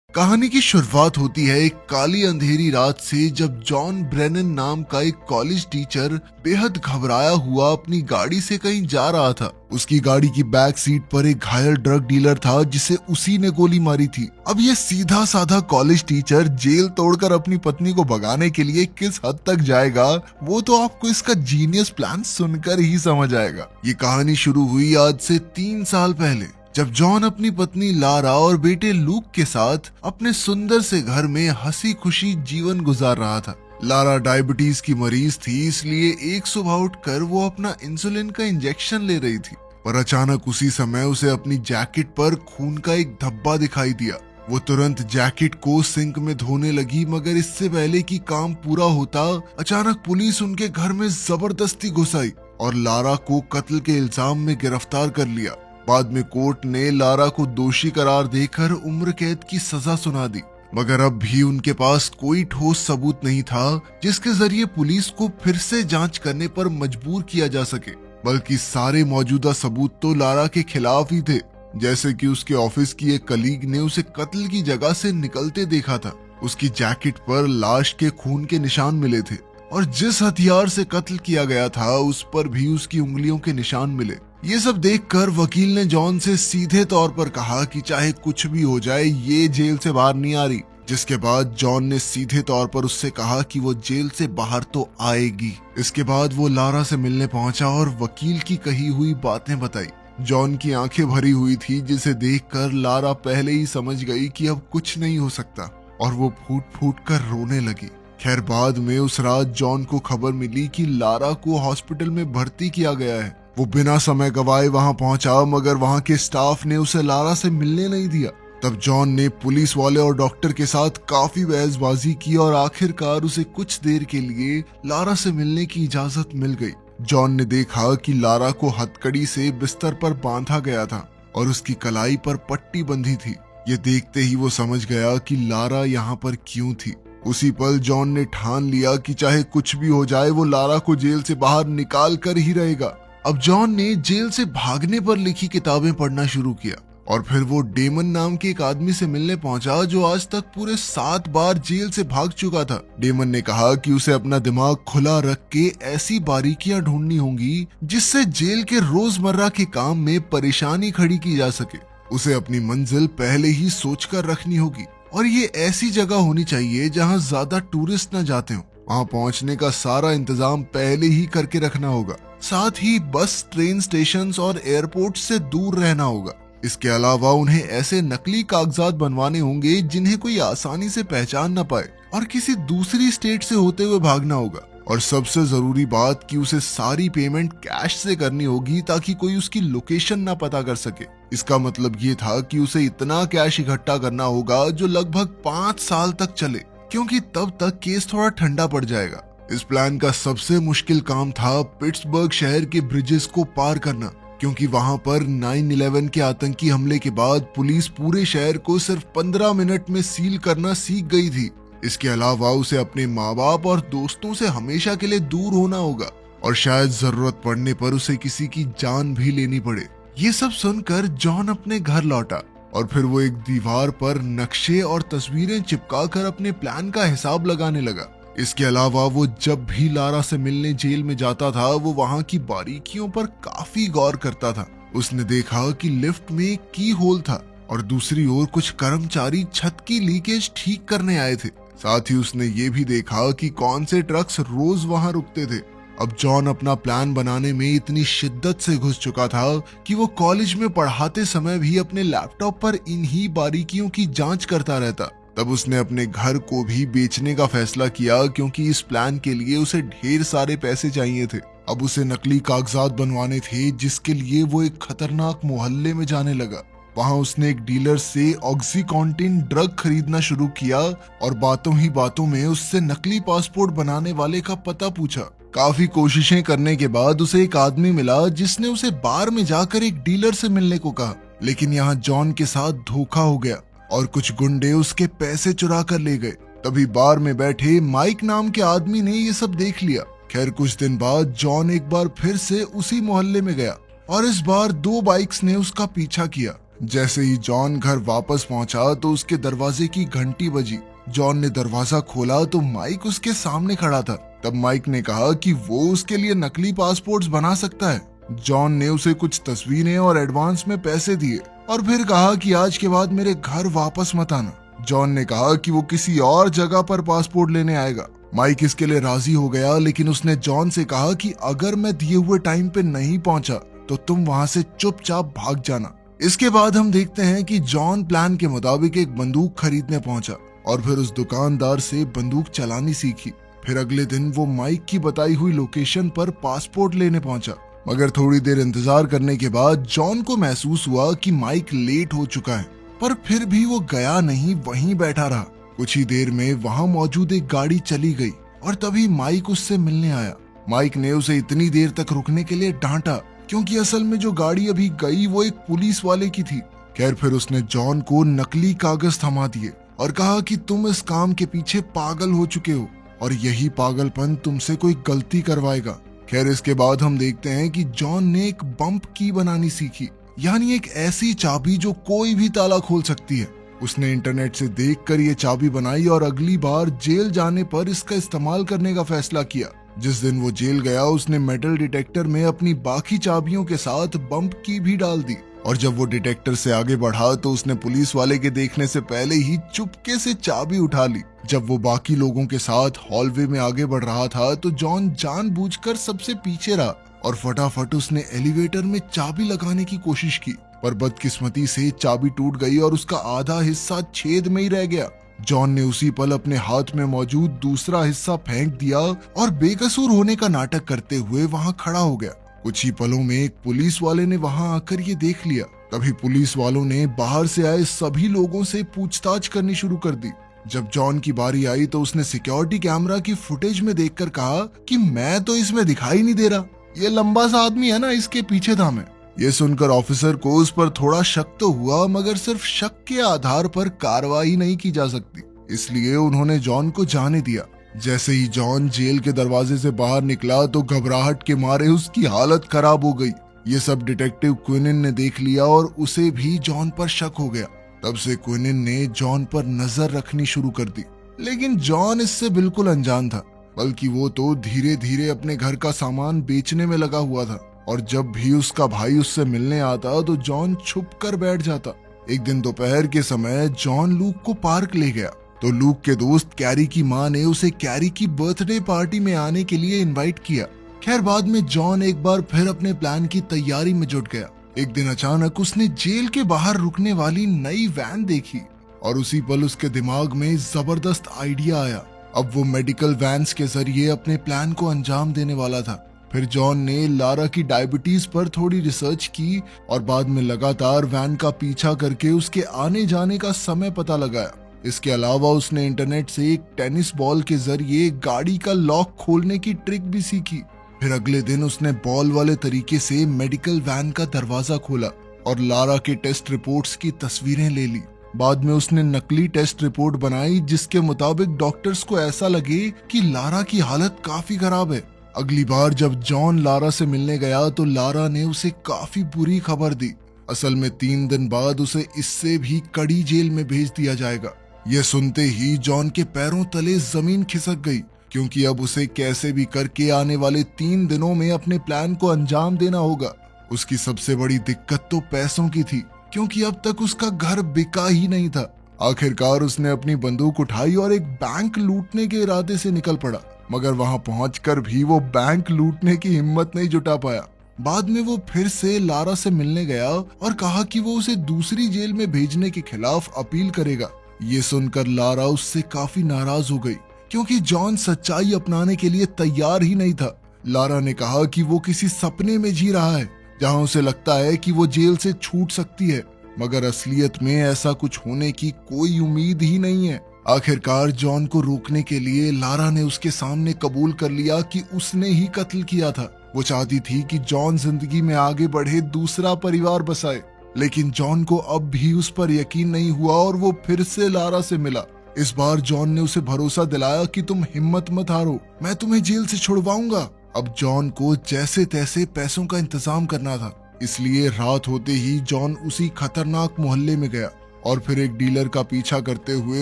कहानी की शुरुआत होती है एक काली अंधेरी रात से, जब जॉन ब्रेनन नाम का एक कॉलेज टीचर बेहद घबराया हुआ अपनी गाड़ी से कहीं जा रहा था। उसकी गाड़ी की बैक सीट पर एक घायल ड्रग डीलर था जिसे उसी ने गोली मारी थी। अब ये सीधा साधा कॉलेज टीचर जेल तोड़कर अपनी पत्नी को भगाने के लिए किस हद तक जाएगा, वो तो आपको इसका जीनियस प्लान सुनकर ही समझ आएगा। ये कहानी शुरू हुई आज से 3 साल पहले, जब जॉन अपनी पत्नी लारा और बेटे लूक के साथ अपने सुंदर से घर में हंसी खुशी जीवन गुजार रहा था। लारा डायबिटीज की मरीज थी, इसलिए एक सुबह उठकर वो अपना इंसुलिन का इंजेक्शन ले रही थी, पर अचानक उसी समय उसे अपनी जैकेट पर खून का एक धब्बा दिखाई दिया। वो तुरंत जैकेट को सिंक में धोने लगी, मगर इससे पहले कि काम पूरा होता, अचानक पुलिस उनके घर में जबरदस्ती घुस आई और लारा को कत्ल के इल्जाम में गिरफ्तार कर लिया। बाद में कोर्ट ने लारा को दोषी करार देकर उम्र कैद की सजा सुना दी, मगर अब भी उनके पास कोई ठोस सबूत नहीं था जिसके जरिए पुलिस को फिर से जांच करने पर मजबूर किया जा सके। बल्कि सारे मौजूदा सबूत तो लारा के खिलाफ ही थे, जैसे कि उसके ऑफिस की एक कलीग ने उसे कत्ल की जगह से निकलते देखा था। उसकी जैकेट पर लाश के खून के निशान मिले थे और जिस हथियार से कत्ल किया गया था उस पर भी उसकी उंगलियों के निशान मिले। ये सब देखकर वकील ने जॉन से सीधे तौर पर कहा कि चाहे कुछ भी हो जाए, ये जेल से बाहर नहीं आ रही। जिसके बाद जॉन ने सीधे तौर पर उससे कहा कि वो जेल से बाहर तो आएगी। इसके बाद वो लारा से मिलने पहुंचा और वकील की कही हुई बातें बताई। जॉन की आंखें भरी हुई थी, जिसे देखकर लारा पहले ही समझ गई कि अब कुछ नहीं हो सकता, और वो फूट फूट कर रोने लगी। खैर, बाद में उस रात जॉन को खबर मिली कि लारा को हॉस्पिटल में भर्ती किया गया है। वो बिना समय गवाए वहां पहुंचा, मगर वहां के स्टाफ ने उसे लारा से मिलने नहीं दिया। तब जॉन ने पुलिस वाले और डॉक्टर के साथ काफी बहसबाजी की और आखिरकार उसे कुछ देर के लिए लारा से मिलने की इजाजत मिल गई। जॉन ने देखा कि लारा को हथकड़ी से बिस्तर पर बांधा गया था और उसकी कलाई पर पट्टी बंधी थी। ये देखते ही वो समझ गया कि लारा यहाँ पर क्यों थी। उसी पल जॉन ने ठान लिया कि चाहे कुछ भी हो जाए, वो लारा को जेल से बाहर निकाल कर ही रहेगा। अब जॉन ने जेल से भागने पर लिखी किताबें पढ़ना शुरू किया और फिर वो डेमन नाम के एक आदमी से मिलने पहुंचा जो आज तक पूरे 7 बार जेल से भाग चुका था। डेमन ने कहा कि उसे अपना दिमाग खुला रख के ऐसी बारीकियां ढूंढनी होंगी जिससे जेल के रोजमर्रा के काम में परेशानी खड़ी की जा सके। उसे अपनी मंजिल पहले ही सोचकर रखनी होगी और ये ऐसी जगह होनी चाहिए जहाँ ज्यादा टूरिस्ट न जाते हो। वहाँ पहुँचने का सारा इंतजाम पहले ही करके रखना होगा। साथ ही बस, ट्रेन स्टेशन और एयरपोर्ट से दूर रहना होगा। इसके अलावा उन्हें ऐसे नकली कागजात बनवाने होंगे जिन्हें कोई आसानी से पहचान न पाए और किसी दूसरी स्टेट से होते हुए भागना होगा। और सबसे जरूरी बात कि उसे सारी पेमेंट कैश से करनी होगी ताकि कोई उसकी लोकेशन ना पता कर सके। इसका मतलब ये था कि उसे इतना कैश इकट्ठा करना होगा जो लगभग 5 साल तक चले, क्योंकि तब तक केस थोड़ा ठंडा पड़ जाएगा। इस प्लान का सबसे मुश्किल काम था पिट्सबर्ग शहर के ब्रिजेस को पार करना, क्योंकि वहां पर 9/11 के आतंकी हमले के बाद पुलिस पूरे शहर को सिर्फ 15 मिनट में सील करना सीख गई थी। इसके अलावा उसे अपने माँ बाप और दोस्तों से हमेशा के लिए दूर होना होगा और शायद जरूरत पड़ने पर उसे किसी की जान भी लेनी पड़े। ये सब सुनकर जॉन अपने घर लौटा और फिर वो एक दीवार पर नक्शे और तस्वीरें चिपकाकर अपने प्लान का हिसाब लगाने लगा। इसके अलावा वो जब भी लारा से मिलने जेल में जाता था, वो वहाँ की बारीकियों पर काफी गौर करता था। उसने देखा कि लिफ्ट में एक की होल था और दूसरी ओर कुछ कर्मचारी छत की लीकेज ठीक करने आए थे। साथ ही उसने ये भी देखा कि कौन से ट्रक्स रोज वहां रुकते थे। अब जॉन अपना प्लान बनाने में इतनी शिद्दत से घुस चुका था कि वो कॉलेज में पढ़ाते समय भी अपने लैपटॉप पर इन्हीं बारीकियों की जांच करता रहता। तब उसने अपने घर को भी बेचने का फैसला किया, क्योंकि इस प्लान के लिए उसे ढेर सारे पैसे चाहिए थे। अब उसे नकली कागजात बनवाने थे, जिसके लिए वो एक खतरनाक मोहल्ले में जाने लगा। वहां उसने एक डीलर से ऑक्सीकॉन्टिन ड्रग खरीदना शुरू किया और बातों ही बातों में उससे नकली पासपोर्ट बनाने वाले का पता पूछा। काफी कोशिशें करने के बाद उसे एक आदमी मिला जिसने उसे बार में जाकर एक डीलर से मिलने को कहा, लेकिन यहाँ जॉन के साथ धोखा हो गया और कुछ गुंडे उसके पैसे चुरा कर ले गए। तभी बार में बैठे माइक नाम के आदमी ने ये सब देख लिया। खैर, कुछ दिन बाद जॉन एक बार फिर से उसी मोहल्ले में गया और इस बार 2 बाइक्स ने उसका पीछा किया। जैसे ही जॉन घर वापस पहुंचा तो उसके दरवाजे की घंटी बजी। जॉन ने दरवाजा खोला तो माइक उसके सामने खड़ा था। तब माइक ने कहा कि वो उसके लिए नकली पासपोर्ट्स बना सकता है। जॉन ने उसे कुछ तस्वीरें और एडवांस में पैसे दिए और फिर कहा कि आज के बाद मेरे घर वापस मत आना। जॉन ने कहा कि वो किसी और जगह पर पासपोर्ट लेने आएगा। माइक इसके लिए राजी हो गया, लेकिन उसने जॉन से कहा कि अगर मैं दिए हुए टाइम पे नहीं पहुंचा तो तुम वहां से चुपचाप भाग जाना। इसके बाद हम देखते हैं कि जॉन प्लान के मुताबिक एक बंदूक खरीदने पहुंचा और फिर उस दुकानदार से बंदूक चलानी सीखी। फिर अगले दिन वो माइक की बताई हुई लोकेशन पर पासपोर्ट लेने पहुंचा, मगर थोड़ी देर इंतजार करने के बाद जॉन को महसूस हुआ कि माइक लेट हो चुका है, पर फिर भी वो गया नहीं, वहीं बैठा रहा। कुछ ही देर में वहां मौजूद एक गाड़ी चली गई और तभी माइक उससे मिलने आया। माइक ने उसे इतनी देर तक रुकने के लिए डांटा क्योंकि असल में जो गाड़ी अभी गई वो एक पुलिस वाले की थी। खैर फिर उसने जॉन को नकली कागज थमा दिए और कहा कि तुम इस काम के पीछे पागल हो चुके हो और यही पागलपन तुमसे कोई गलती करवाएगा। खैर इसके बाद हम देखते हैं कि जॉन ने एक बम्प की बनानी सीखी, यानी एक ऐसी चाबी जो कोई भी ताला खोल सकती है। उसने इंटरनेट से देखकर ये चाबी बनाई और अगली बार जेल जाने पर इसका इस्तेमाल करने का फैसला किया। जिस दिन वो जेल गया उसने मेटल डिटेक्टर में अपनी बाकी चाबियों के साथ बम्प की भी डाल दी और जब वो डिटेक्टर से आगे बढ़ा तो उसने पुलिस वाले के देखने से पहले ही चुपके से चाबी उठा ली। जब वो बाकी लोगों के साथ हॉलवे में आगे बढ़ रहा था तो जॉन जानबूझकर सबसे पीछे रहा और फटाफट उसने एलिवेटर में चाबी लगाने की कोशिश की, पर बदकिस्मती से चाबी टूट गई और उसका आधा हिस्सा छेद में ही रह गया। जॉन ने उसी पल अपने हाथ में मौजूद दूसरा हिस्सा फेंक दिया और बेकसूर होने का नाटक करते हुए वहां खड़ा हो गया। कुछ ही पलों में एक पुलिस वाले ने वहां आकर ये देख लिया। तभी पुलिस वालों ने बाहर से आए सभी लोगों से पूछताछ करनी शुरू कर दी। जब जॉन की बारी आई तो उसने सिक्योरिटी कैमरा की फुटेज में देखकर कहा कि मैं तो इसमें दिखाई नहीं दे रहा, ये लंबा सा आदमी है ना, इसके पीछे था मैं। ये सुनकर ऑफिसर को उस पर थोड़ा शक तो हुआ, मगर सिर्फ शक के आधार पर कार्रवाई नहीं की जा सकती, इसलिए उन्होंने जॉन को जाने दिया। जैसे ही जॉन जेल के दरवाजे से बाहर निकला तो घबराहट के मारे उसकी हालत खराब हो गई। ये सब डिटेक्टिव क्विनिन ने देख लिया और उसे भी जॉन पर शक हो गया। तब से क्विनिन ने जॉन पर नजर रखनी शुरू कर दी, लेकिन जॉन इससे बिल्कुल अनजान था, बल्कि वो तो धीरे धीरे अपने घर का सामान बेचने में लगा हुआ था और जब भी उसका भाई उससे मिलने आता तो जॉन छुप कर बैठ जाता। एक दिन दोपहर के समय जॉन लूक को पार्क ले गया तो लूक के दोस्त कैरी की माँ ने उसे कैरी की बर्थडे पार्टी में आने के लिए इनवाइट किया। खैर बाद में जॉन एक बार फिर अपने प्लान की तैयारी में जुट गया। एक दिन अचानक उसने जेल के बाहर रुकने वाली नई वैन देखी और उसी पल उसके दिमाग में जबरदस्त आइडिया आया। अब वो मेडिकल वैन्स के जरिए अपने प्लान को अंजाम देने वाला था। फिर जॉन ने लारा की डायबिटीज पर थोड़ी रिसर्च की और बाद में लगातार वैन का पीछा करके उसके आने जाने का समय पता लगाया। इसके अलावा उसने इंटरनेट से एक टेनिस बॉल के जरिए गाड़ी का लॉक खोलने की ट्रिक भी सीखी। फिर अगले दिन उसने बॉल वाले तरीके से मेडिकल वैन का दरवाजा खोला और लारा के टेस्ट रिपोर्ट्स की तस्वीरें ले ली। बाद में उसने नकली टेस्ट रिपोर्ट बनाई जिसके मुताबिक डॉक्टर्स को ऐसा लगे कि लारा की हालत काफी खराब है। अगली बार जब जॉन लारा से मिलने गया तो लारा ने उसे काफी बुरी खबर दी। असल में 3 दिन बाद उसे इससे भी कड़ी जेल में भेज दिया जाएगा। यह सुनते ही जॉन के पैरों तले जमीन खिसक गई, क्योंकि अब उसे कैसे भी करके आने वाले 3 दिनों में अपने प्लान को अंजाम देना होगा। उसकी सबसे बड़ी दिक्कत तो पैसों की थी, क्योंकि अब तक उसका घर बिका ही नहीं था। आखिरकार उसने अपनी बंदूक उठाई और एक बैंक लूटने के इरादे से निकल पड़ा, मगर वहां पहुंचकर भी वो बैंक लूटने की हिम्मत नहीं जुटा पाया। बाद में वो फिर से लारा से मिलने गया और कहा कि वो उसे दूसरी जेल में भेजने के खिलाफ अपील करेगा। ये सुनकर लारा उससे काफी नाराज हो गई, क्योंकि जॉन सच्चाई अपनाने के लिए तैयार ही नहीं था। लारा ने कहा कि वो किसी सपने में जी रहा है जहां उसे लगता है कि वो जेल से छूट सकती है, मगर असलियत में ऐसा कुछ होने की कोई उम्मीद ही नहीं है। आखिरकार जॉन को रोकने के लिए लारा ने उसके सामने कबूल कर लिया कि उसने ही कत्ल किया था। वो चाहती थी कि जॉन जिंदगी में आगे बढ़े, दूसरा परिवार बसाए, लेकिन जॉन को अब भी उस पर यकीन नहीं हुआ और वो फिर से लारा से मिला। इस बार जॉन ने उसे भरोसा दिलाया कि तुम हिम्मत मत हारो, मैं तुम्हें जेल से छुड़वाऊंगा। अब जॉन को जैसे तैसे पैसों का इंतजाम करना था। इसलिए रात होते ही जॉन उसी खतरनाक मोहल्ले में गया और फिर एक डीलर का पीछा करते हुए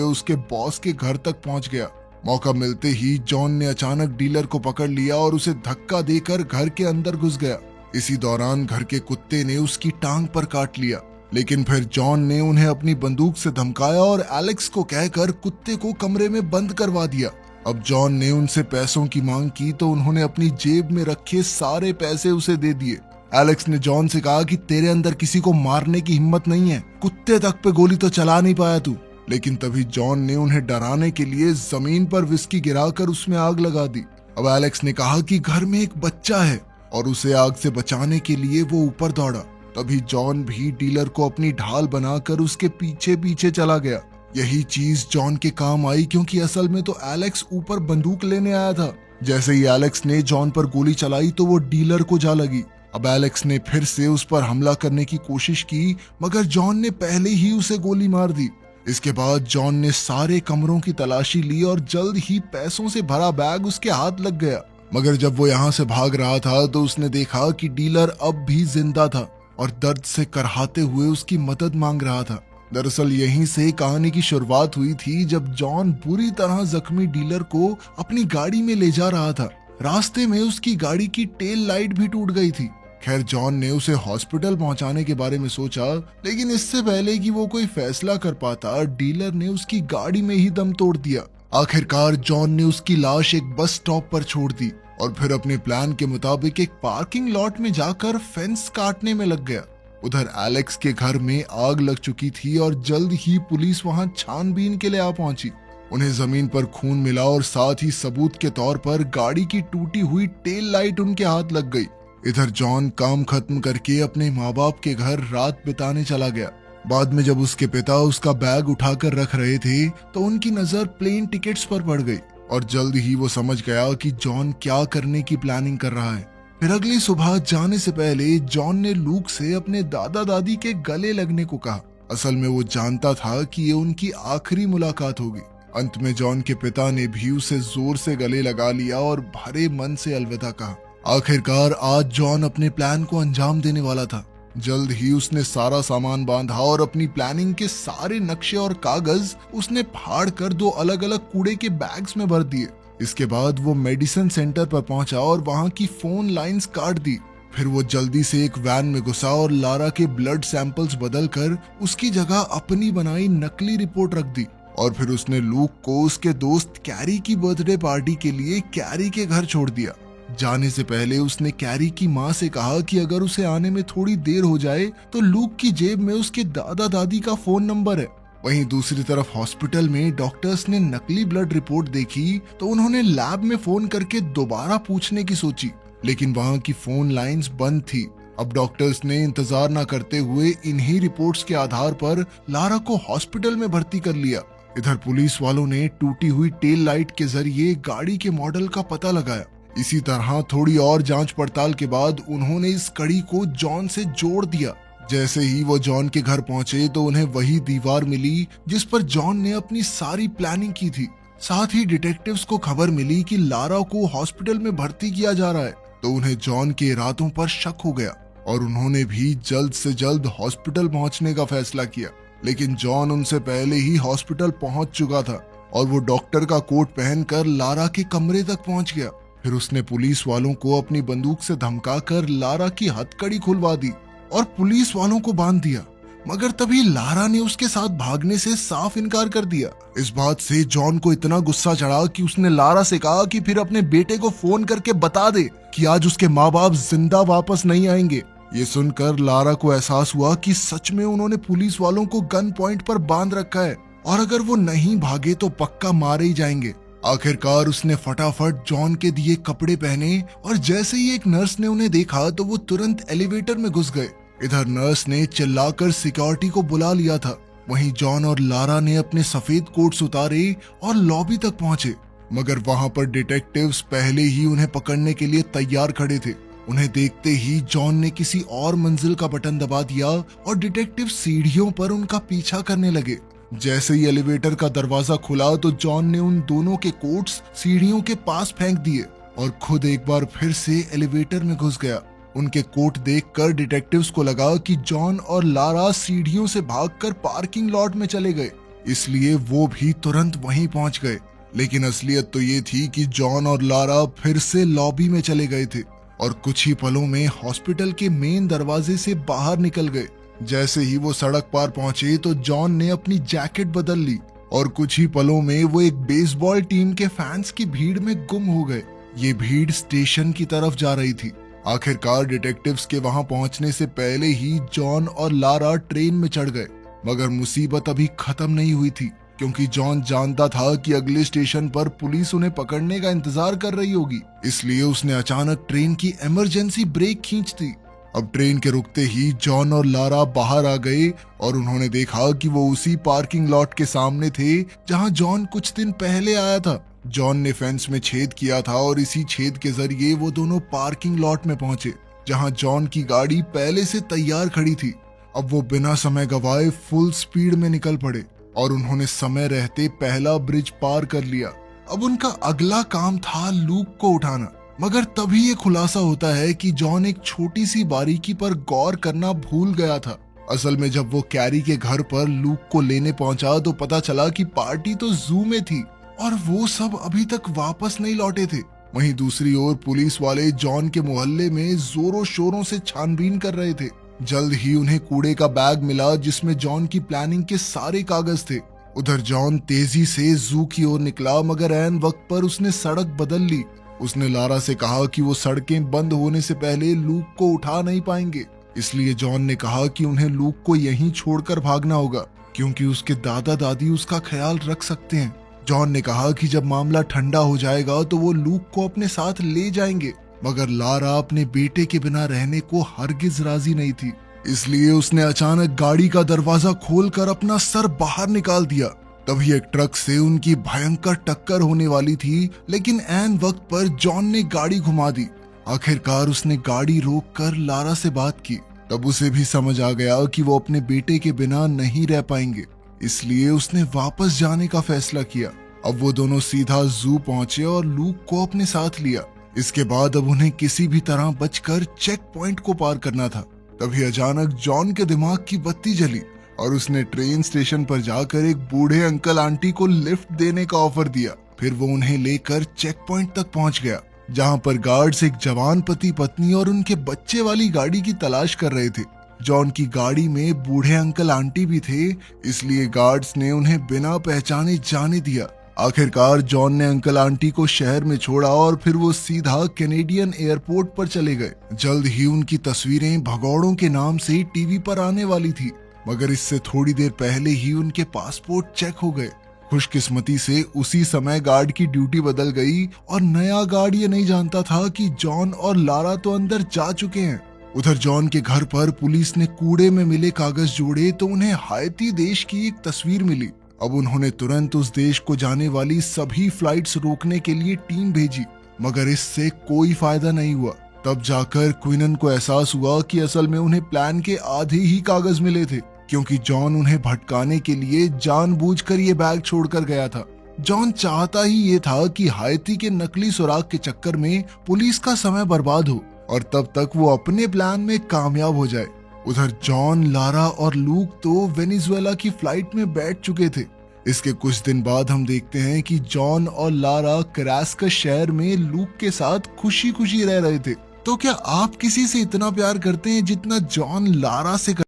उसके बॉस के घर तक पहुंच गया। मौका मिलते ही जॉन ने अचानक डीलर को पकड़ लिया और उसे धक्का देकर घर के अंदर घुस गया। इसी दौरान घर के कुत्ते ने उसकी टांग पर काट लिया, लेकिन फिर जॉन ने उन्हें अपनी बंदूक से धमकाया और एलेक्स को कहकर कुत्ते को कमरे में बंद करवा दिया। अब जॉन ने उनसे पैसों की मांग की तो उन्होंने अपनी जेब में रखे सारे पैसे उसे दे दिए। एलेक्स ने जॉन से कहा कि तेरे अंदर किसी को मारने की हिम्मत नहीं है, कुत्ते तक पे गोली तो चला नहीं पाया तू। लेकिन तभी जॉन ने उन्हें डराने के लिए जमीन पर विस्की गिराकर उसमें आग लगा दी। अब एलेक्स ने कहा कि घर में एक बच्चा है और उसे आग से बचाने के लिए वो ऊपर दौड़ा। तभी जॉन भी डीलर को अपनी ढाल बनाकर उसके पीछे पीछे चला गया। यही चीज जॉन के काम आई, क्योंकि असल में तो एलेक्स ऊपर बंदूक लेने आया था। जैसे ही एलेक्स ने जॉन पर गोली चलाई तो वो डीलर को जा लगी। अब एलेक्स ने फिर से उस पर हमला करने की कोशिश की, मगर जॉन ने पहले ही उसे गोली मार दी। इसके बाद जॉन ने सारे कमरों की तलाशी ली और जल्द ही पैसों से भरा बैग उसके हाथ लग गया। मगर जब वो यहाँ से भाग रहा था तो उसने देखा कि डीलर अब भी जिंदा था और दर्द से करहाते हुए उसकी मदद मांग रहा था। दरअसल यहीं से कहानी की शुरुआत हुई थी, जब जॉन बुरी तरह जख्मी डीलर को अपनी गाड़ी में ले जा रहा था। रास्ते में उसकी गाड़ी की टेल लाइट भी टूट गई थी। खैर जॉन ने उसे हॉस्पिटल पहुंचाने के बारे में सोचा, लेकिन इससे पहले कि वो कोई फैसला कर पाता, डीलर ने उसकी गाड़ी में ही दम तोड़ दिया। आखिरकार जॉन ने उसकी लाश एक बस स्टॉप पर छोड़ दी और फिर अपने प्लान के मुताबिक एक पार्किंग लॉट में जाकर फेंस काटने में लग गया। उधर एलेक्स के घर में आग लग चुकी थी और जल्द ही पुलिस वहां छानबीन के लिए आ पहुंची। उन्हें जमीन पर खून मिला और साथ ही सबूत के तौर पर गाड़ी की टूटी हुई टेल लाइट उनके हाथ लग गई। इधर जॉन काम खत्म करके अपने माँ बाप के घर रात बिताने चला गया। बाद में जब उसके पिता उसका बैग उठाकर रख रहे थे तो उनकी नजर प्लेन टिकट्स पर पड़ गई और जल्द ही वो समझ गया कि जॉन क्या करने की प्लानिंग कर रहा है। फिर अगली सुबह जाने से पहले जॉन ने लूक से अपने दादा दादी के गले लगने को कहा। असल में वो जानता था कि ये उनकी आखिरी मुलाकात होगी। अंत में जॉन के पिता ने भी उसे जोर से गले लगा लिया और भरे मन से अलविदा कहा। आखिरकार आज जॉन अपने प्लान को अंजाम देने वाला था। जल्द ही उसने सारा सामान बांधा और अपनी प्लानिंग के सारे नक्शे और कागज उसने फाड़ कर 2 अलग अलग कूड़े के बैग्स में भर दिए। इसके बाद वो मेडिसिन सेंटर पर पहुंचा और वहां की फोन लाइंस काट दी। फिर वो जल्दी से एक वैन में घुसा और लारा के ब्लड सैंपल्स बदलकर उसकी जगह अपनी बनाई नकली रिपोर्ट रख दी। और फिर उसने लूक को उसके दोस्त कैरी की बर्थडे पार्टी के लिए कैरी के घर छोड़ दिया। जाने से पहले उसने कैरी की माँ से कहा कि अगर उसे आने में थोड़ी देर हो जाए तो लूक की जेब में उसके दादा दादी का फोन नंबर है। वहीं दूसरी तरफ हॉस्पिटल में डॉक्टर्स ने नकली ब्लड रिपोर्ट देखी तो उन्होंने लैब में फोन करके दोबारा पूछने की सोची, लेकिन वहां की फोन लाइंस बंद थी। अब डॉक्टर्स ने इंतजार न करते हुए इन्हीं रिपोर्ट्स के आधार पर लारा को हॉस्पिटल में भर्ती कर लिया। इधर पुलिस वालों ने टूटी हुई टेल लाइट के जरिए गाड़ी के मॉडल का पता लगाया। इसी तरह थोड़ी और जांच पड़ताल के बाद उन्होंने इस कड़ी को जॉन से जोड़ दिया। जैसे ही वो जॉन के घर पहुंचे तो उन्हें वही दीवार मिली जिस पर जॉन ने अपनी सारी प्लानिंग की थी। साथ ही डिटेक्टिव्स को खबर मिली कि लारा को हॉस्पिटल में भर्ती किया जा रहा है, तो उन्हें जॉन के इरादों पर शक हो गया और उन्होंने भी जल्द से जल्द हॉस्पिटल पहुंचने का फैसला किया। लेकिन जॉन उनसे पहले ही हॉस्पिटल पहुंच चुका था और वो डॉक्टर का कोट पहनकर लारा के कमरे तक पहुंच गया। फिर उसने पुलिस वालों को अपनी बंदूक से धमकाकर लारा की हथकड़ी खुलवा दी और पुलिस वालों को बांध दिया। मगर तभी लारा ने उसके साथ भागने से साफ इनकार कर दिया। इस बात से जॉन को इतना गुस्सा चढ़ा कि उसने लारा से कहा कि फिर अपने बेटे को फोन करके बता दे कि आज उसके माँ बाप जिंदा वापस नहीं आएंगे। ये सुनकर लारा को एहसास हुआ कि सच में उन्होंने पुलिस वालों को गन पॉइंट पर बांध रखा है और अगर वो नहीं भागे तो पक्का मारे ही जाएंगे। आखिरकार उसने फटाफट जॉन के दिए कपड़े पहने और जैसे ही एक नर्स ने उन्हें देखा तो वो तुरंत एलिवेटर में घुस गए। इधर नर्स ने चिल्लाकर सिक्योरिटी को बुला लिया था। वहीं जॉन और लारा ने अपने सफेद कोट्स उतारे और लॉबी तक पहुंचे, मगर वहां पर डिटेक्टिव्स पहले ही उन्हें पकड़ने के लिए तैयार खड़े थे। उन्हें देखते ही जॉन ने किसी और मंजिल का बटन दबा दिया और डिटेक्टिव सीढ़ियों पर उनका पीछा करने लगे। जैसे ही एलिवेटर का दरवाजा खुला तो जॉन ने उन दोनों के कोट्स सीढ़ियों के पास फेंक दिए और खुद एक बार फिर से एलिवेटर में घुस गया। उनके कोट देखकर डिटेक्टिव्स को लगा कि जॉन और लारा सीढ़ियों से भागकर पार्किंग लॉट में चले गए, इसलिए वो भी तुरंत वहीं पहुंच गए। लेकिन असलियत तो ये थी कि जॉन और लारा फिर से लॉबी में चले गए थे और कुछ ही पलों में हॉस्पिटल के मेन दरवाजे से बाहर निकल गए। जैसे ही वो सड़क पार पहुंचे तो जॉन ने अपनी जैकेट बदल ली और कुछ ही पलों में वो एक बेसबॉल टीम के फैंस की भीड़ में गुम हो गए। ये भीड़ स्टेशन की तरफ जा रही थी। आखिरकार डिटेक्टिव्स के वहां पहुंचने से पहले ही जॉन और लारा ट्रेन में चढ़ गए, मगर मुसीबत अभी खत्म नहीं हुई थी, क्योंकि जॉन जानता था कि अगले स्टेशन पर पुलिस उन्हें पकड़ने का इंतजार कर रही होगी। इसलिए उसने अचानक ट्रेन की इमरजेंसी ब्रेक खींच दी। अब ट्रेन के रुकते ही जॉन और लारा बाहर आ गए और उन्होंने देखा कि वो उसी पार्किंग लॉट के सामने थे जहां जॉन कुछ दिन पहले आया था। जॉन ने फेंस में छेद किया था और इसी छेद के जरिए वो दोनों पार्किंग लॉट में पहुंचे, जहां जॉन की गाड़ी पहले से तैयार खड़ी थी। अब वो बिना समय गवाए फुल स्पीड में निकल पड़े और उन्होंने समय रहते पहला ब्रिज पार कर लिया। अब उनका अगला काम था लूक को उठाना, मगर तभी ये खुलासा होता है कि जॉन एक छोटी सी बारीकी पर गौर करना भूल गया था। असल में जब वो कैरी के घर पर लूक को लेने पहुंचा तो पता चला कि पार्टी तो जू में थी और वो सब अभी तक वापस नहीं लौटे थे। वहीं दूसरी ओर पुलिस वाले जॉन के मोहल्ले में जोरों शोरों से छानबीन कर रहे थे। जल्द ही उन्हें कूड़े का बैग मिला जिसमें जॉन की प्लानिंग के सारे कागज थे। उधर जॉन तेजी से जू की ओर निकला, मगर ऐन वक्त पर उसने सड़क बदल ली। उसने लारा से कहा कि वो सड़कें बंद होने से पहले लूक को उठा नहीं पाएंगे, इसलिए जॉन ने कहा कि उन्हें लूक को यहीं छोड़कर भागना होगा, क्योंकि उसके दादा दादी उसका ख्याल रख सकते हैं। जॉन ने कहा कि जब मामला ठंडा हो जाएगा तो वो लूक को अपने साथ ले जाएंगे, मगर लारा अपने बेटे के बिना रहने को हरगिज राजी नहीं थी। इसलिए उसने अचानक गाड़ी का दरवाजा खोलकर अपना सर बाहर निकाल दिया। तभी एक ट्रक से उनकी भयंकर टक्कर होने वाली थी, लेकिन ऐन वक्त पर जॉन ने गाड़ी घुमा दी। आखिरकार उसने गाड़ी रोककर लारा से बात की। तब उसे भी समझ आ गया कि वो अपने बेटे के बिना नहीं रह पाएंगे, इसलिए उसने वापस जाने का फैसला किया। अब वो दोनों सीधा जू पहुंचे और लूक को अपने साथ लिया। इसके बाद अब उन्हें किसी भी तरह बचकर चेक पॉइंट को पार करना था। तभी अचानक जॉन के दिमाग की बत्ती जली और उसने ट्रेन स्टेशन पर जाकर एक बूढ़े अंकल आंटी को लिफ्ट देने का ऑफर दिया। फिर वो उन्हें लेकर चेक पॉइंट तक पहुंच गया, जहां पर गार्ड्स एक जवान पति पत्नी और उनके बच्चे वाली गाड़ी की तलाश कर रहे थे। जॉन की गाड़ी में बूढ़े अंकल आंटी भी थे, इसलिए गार्ड्स ने उन्हें बिना पहचाने जाने दिया। आखिरकार जॉन ने अंकल आंटी को शहर में छोड़ा और फिर वो सीधा कैनेडियन एयरपोर्ट पर चले गए। जल्द ही उनकी तस्वीरें भगौड़ों के नाम से टीवी पर आने वाली थी, मगर इससे थोड़ी देर पहले ही उनके पासपोर्ट चेक हो गए। खुशकिस्मती से उसी समय गार्ड की ड्यूटी बदल गई और नया गार्ड ये नहीं जानता था कि जॉन और लारा तो अंदर जा चुके हैं। उधर जॉन के घर पर पुलिस ने कूड़े में मिले कागज जोड़े तो उन्हें हाइती देश की एक तस्वीर मिली। अब उन्होंने तुरंत उस देश को जाने वाली सभी फ्लाइट्स रोकने के लिए टीम भेजी, मगर इससे कोई फायदा नहीं हुआ। तब जाकर क्विनन को एहसास हुआ कि असल में उन्हें प्लान के आधे ही कागज मिले थे, क्योंकि जॉन उन्हें भटकाने के लिए जानबूझकर ये बैग छोड़कर गया था। जॉन चाहता ही ये था कि हाइती के नकली सुराग के चक्कर में पुलिस का समय बर्बाद हो और तब तक वो अपने प्लान में कामयाब हो जाए। उधर जॉन, लारा और लूक तो वेनेजुएला की फ्लाइट में बैठ चुके थे। इसके कुछ दिन बाद हम देखते हैं कि जॉन और लारा करास्कस शहर में लूक के साथ खुशी खुशी रह रहे थे। तो क्या आप किसी से इतना प्यार करते हैं जितना जॉन लारा से